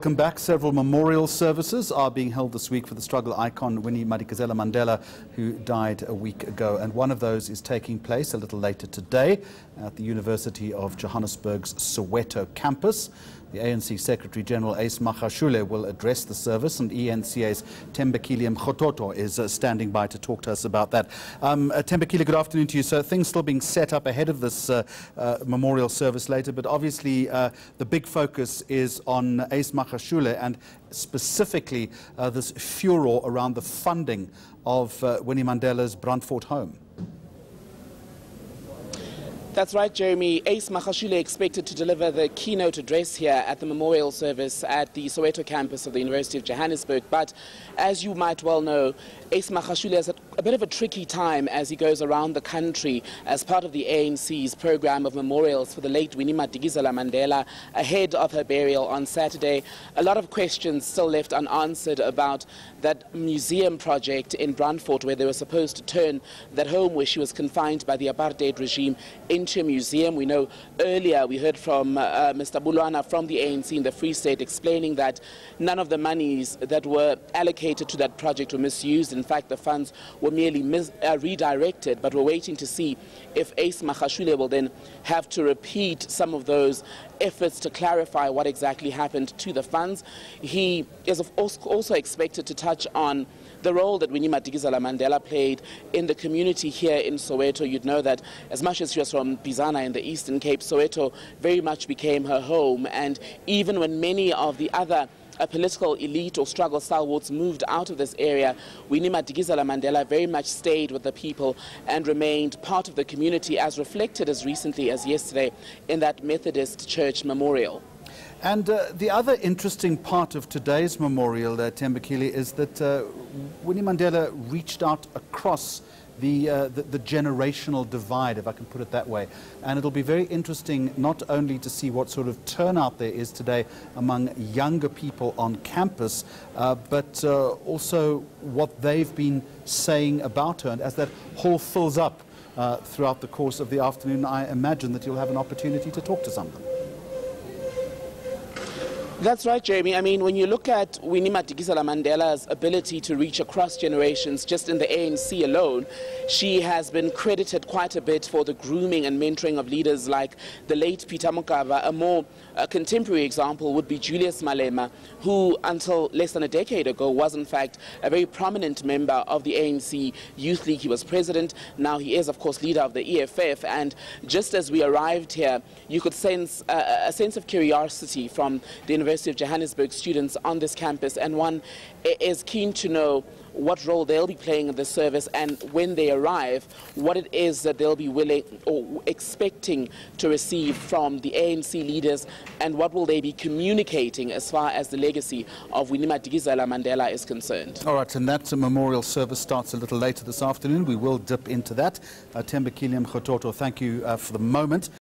Welcome back. Several memorial services are being held this week for the struggle icon Winnie Madikizela-Mandela, who died a week ago. And one of those is taking place a little later today at the University of Johannesburg's Soweto campus. The ANC Secretary-General Ace Magashule will address the service, and eNCA's Thembekile Mrototo is standing by to talk to us about that. Thembekile, good afternoon to you. So things still being set up ahead of this memorial service later, but obviously the big focus is on Ace Magashule and specifically this furor around the funding of Winnie Mandela's Brandfort home. That's right, Jeremy. Ace Magashule expected to deliver the keynote address here at the memorial service at the Soweto campus of the University of Johannesburg. But as you might well know, Ace Magashule has a bit of a tricky time as he goes around the country as part of the ANC's program of memorials for the late Winnie Madikizela-Mandela ahead of her burial on Saturday. A lot of questions still left unanswered about that museum project in Brandfort, where they were supposed to turn that home where she was confined by the apartheid regime into a museum. We know earlier we heard from Mr. Bulwana from the ANC in the Free State explaining that none of the monies that were allocated to that project were misused. In fact, the funds were merely redirected, but we're waiting to see if Ace Magashule will then have to repeat some of those efforts to clarify what exactly happened to the funds. He is also expected to touch on the role that Winnie Madikizela-Mandela played in the community here in Soweto. You'd know that as much as she was from Bizana in the Eastern Cape, Soweto very much became her home. And even when many of the other political elite or struggle stalwarts moved out of this area, Winnie Madikizela-Mandela very much stayed with the people and remained part of the community, as reflected as recently as yesterday in that Methodist Church memorial. And the other interesting part of today's memorial, Thembekile, is that Winnie Mandela reached out across the generational divide, if I can put it that way. And it'll be very interesting not only to see what sort of turnout there is today among younger people on campus, but also what they've been saying about her. And as that hall fills up throughout the course of the afternoon, I imagine that you'll have an opportunity to talk to some of them. That's right, Jamie. I mean, when you look at Winnie Madikizela-Mandela's ability to reach across generations just in the ANC alone, she has been credited quite a bit for the grooming and mentoring of leaders like the late Peter Mokaba. A more contemporary example would be Julius Malema, who until less than a decade ago was in fact a very prominent member of the ANC Youth League. He was president. Now he is, of course, leader of the EFF. And just as we arrived here, you could sense a sense of curiosity from the University of Johannesburg students on this campus, and one is keen to know what role they'll be playing in the service, and when they arrive, what it is that they'll be willing or expecting to receive from the ANC leaders, and what will they be communicating as far as the legacy of Winnie Madikizela-Mandela is concerned. All right, and that memorial service starts a little later this afternoon. We will dip into that. Thembekile Mrototo, thank you for the moment.